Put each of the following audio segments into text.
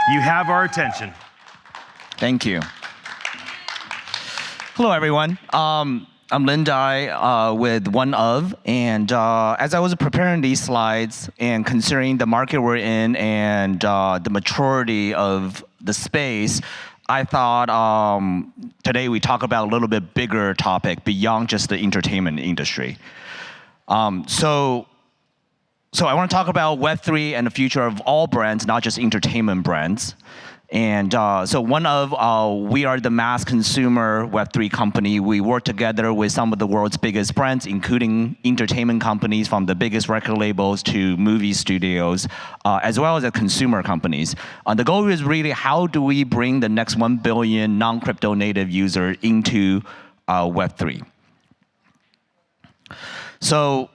You have our attention. Thank you. Hello, everyone. I'm Lin Dai with OneOf, and as I was preparing these slides and considering the market we're in and the maturity of the space, I thought today we talk about a little bit bigger topic beyond just the entertainment industry. So I want to talk about Web3 and the future of all brands, not just entertainment brands. And so OneOf, we are the mass consumer Web3 company. We work together with some of the world's biggest brands, including entertainment companies from the biggest record labels to movie studios, as well as the consumer companies. The goal is really how do we bring the next 1 billion non-crypto native user into Web3. So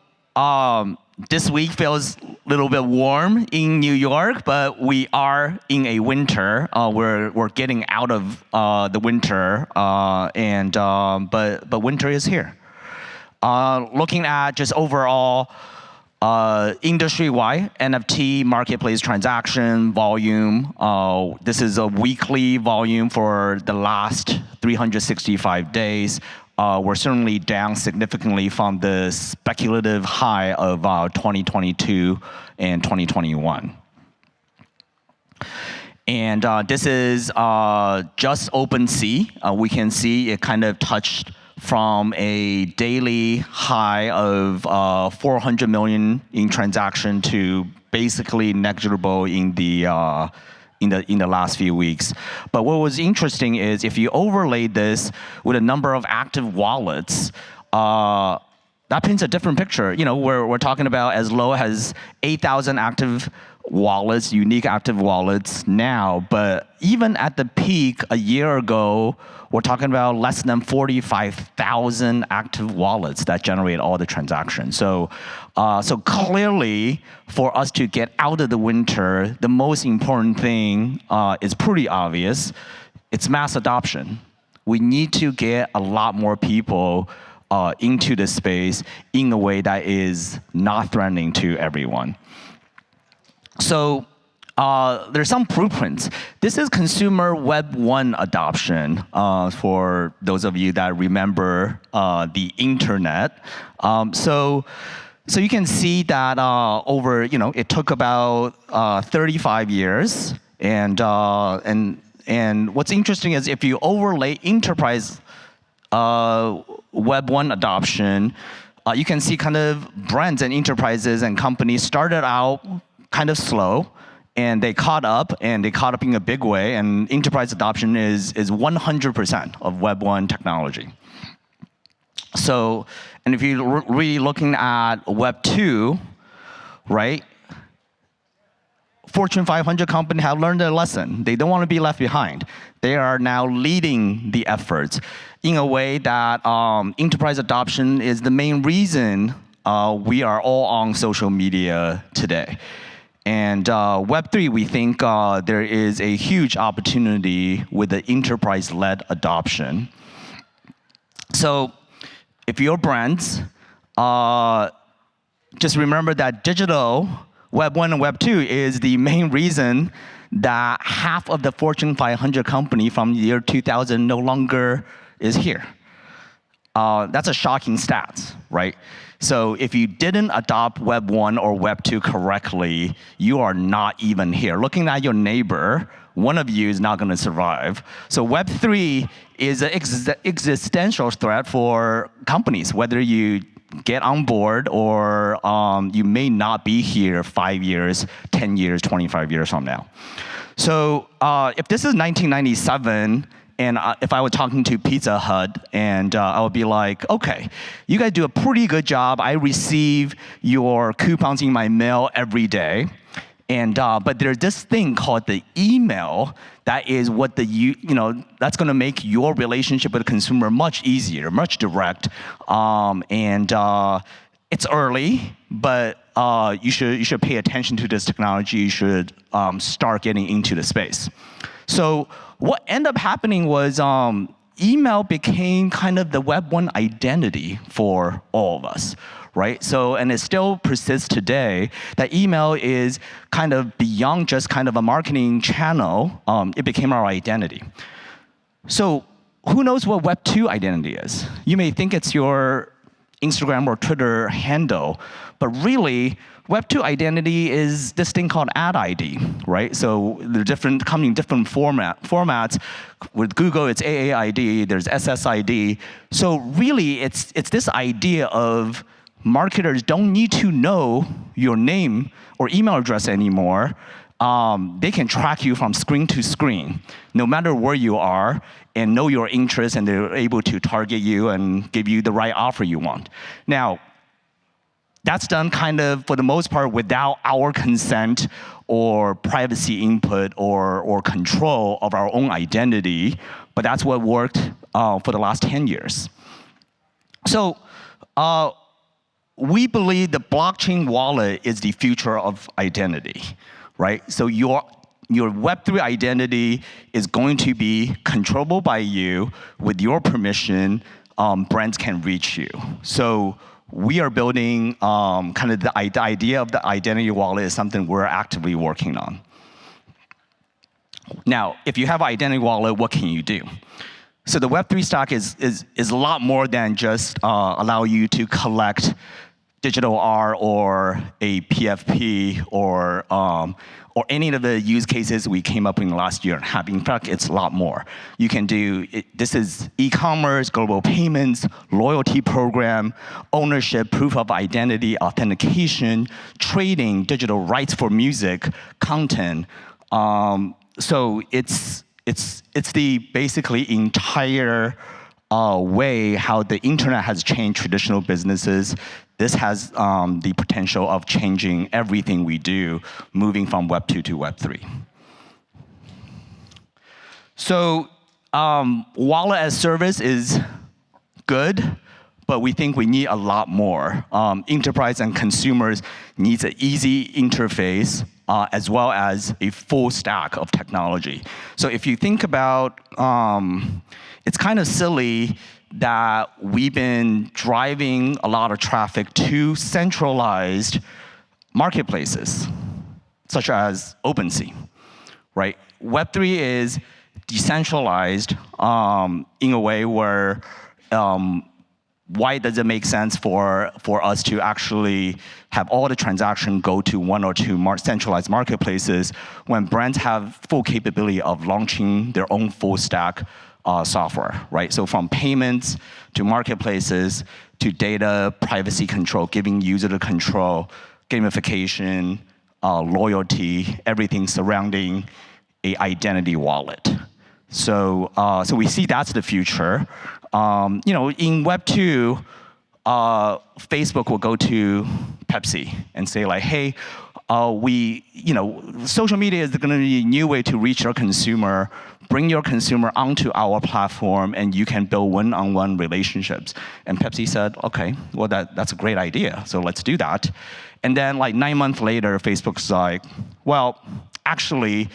this week feels a little bit warm in New York, but we are in a winter. We're getting out of the winter, but winter is here. Looking at just overall industry-wide NFT marketplace transaction volume, this is a weekly volume for the last 365 days. We're certainly down significantly from the speculative high of 2022 and 2021. And this is just OpenSea. We can see it kind of touched from a daily high of 400 million in transaction to basically negligible in the last few weeks. But what was interesting is if you overlay this with a number of active wallets, that paints a different picture. You know, we're talking about as low as 8,000 active wallets, unique active wallets now, but even at the peak a year ago, we're talking about less than 45,000 active wallets that generate all the transactions. So clearly, for us to get out of the winter, the most important thing is pretty obvious. It's mass adoption. We need to get a lot more people into the space in a way that is not threatening to everyone. So there's some blueprints. This is consumer Web 1 adoption for those of you that remember the internet. So you can see that over, it took about 35 years. And what's interesting is if you overlay enterprise Web 1 adoption, you can see kind of brands and enterprises and companies started out kind of slow, and they caught up in a big way, and enterprise adoption is 100% of Web 1 technology. So, and if you're really looking at Web 2, right, Fortune 500 companies have learned their lesson. They don't want to be left behind. They are now leading the efforts in a way that enterprise adoption is the main reason we are all on social media today. And Web3, we think there is a huge opportunity with the enterprise-led adoption. So if you're brands, just remember that digital, Web 1 and Web 2 is the main reason that half of the Fortune 500 company from the year 2000 no longer is here. That's a shocking stat, right? So if you didn't adopt Web 1 or Web 2 correctly, you are not even here. Looking at your neighbor, one of you is not going to survive. So Web 3 is an existential threat for companies, whether you get on board or you may not be here 5 years, 10 years, 25 years from now. So if this is 1997, and if I were talking to Pizza Hut, and I would be like, okay, you guys do a pretty good job. I receive your coupons in my mail every day. And but there's this thing called the email that is what that's going to make your relationship with the consumer much easier, much direct. It's early, but you should pay attention to this technology. You should start getting into the space. So what ended up happening was email became kind of the Web 1 identity for all of us, right? So, and it still persists today, that email is kind of beyond just kind of a marketing channel. It became our identity. So who knows what Web 2 identity is? You may think it's your Instagram or Twitter handle, but really, Web 2 identity is this thing called ad ID, right? So they're different, coming in different formats. With Google, it's AAID, there's SSID. So really, it's this idea of marketers don't need to know your name or email address anymore. They can track you from screen to screen, no matter where you are, and know your interests, and they're able to target you and give you the right offer you want. Now, that's done kind of, for the most part, without our consent or privacy input or control of our own identity, but that's what worked for the last 10 years. So we believe the blockchain wallet is the future of identity, right? So your Web3 identity is going to be controllable by you. With your permission, brands can reach you. So we are building kind of the idea of the identity wallet is something we're actively working on. Now, if you have an identity wallet, what can you do? So the Web3 stack is a lot more than just allow you to collect digital art or a PFP or any of the use cases we came up in the last year and have. In fact, it's a lot more. You can do, this is e-commerce, global payments, loyalty program, ownership, proof of identity, authentication, trading, digital rights for music, content. So it's the basically entire way how the internet has changed traditional businesses. This has the potential of changing everything we do, moving from Web 2 to Web 3. So wallet as service is good, but we think we need a lot more. Enterprise and consumers needs an easy interface as well as a full stack of technology. So if you think about, it's kind of silly that we've been driving a lot of traffic to centralized marketplaces, such as OpenSea, right? Web3 is decentralized in a way where why does it make sense for us to actually have all the transactions go to one or two centralized marketplaces when brands have full capability of launching their own full stack software, right? So from payments to marketplaces to data privacy control, giving user the control, gamification, loyalty, everything surrounding a identity wallet. So so we see that's the future. You know, in Web 2, Facebook will go to Pepsi and say like, hey, social media is going to be a new way to reach your consumer. Bring your consumer onto our platform, and you can build one-on-one relationships. And Pepsi said, okay, well that's a great idea, so let's do that. And then like 9 months later, Facebook's like, well, actually,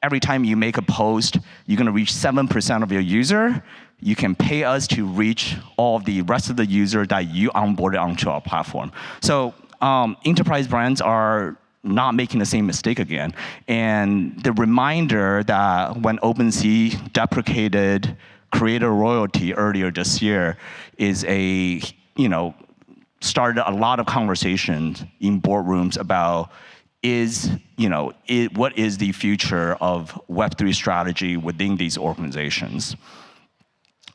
every time you make a post, you're going to reach 7% of your user. You can pay us to reach all of the rest of the users that you onboarded onto our platform. So enterprise brands are not making the same mistake again. And the reminder that when OpenSea deprecated creator royalty earlier this year is started a lot of conversations in boardrooms about what is the future of Web3 strategy within these organizations.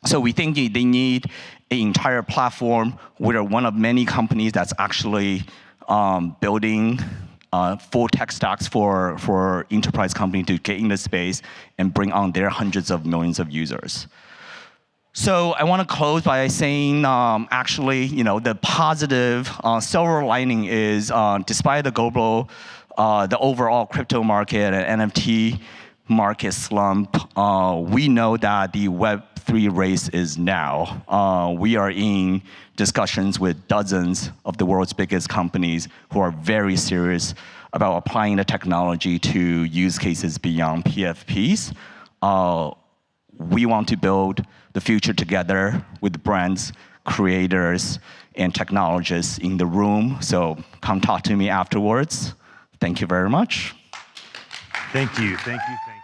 So we think they need an entire platform. We're one of many companies that's actually building full tech stacks for enterprise companies to get in the space and bring on their hundreds of millions of users. So I want to close by saying, actually, the positive silver lining is, despite the global, the overall crypto market and NFT market slump, we know that the Web3 race is now. We are in discussions with dozens of the world's biggest companies who are very serious about applying the technology to use cases beyond PFPs. We want to build the future together with brands, creators and technologists in the room. So come talk to me afterwards. Thank you very much. Thank you. Thank you.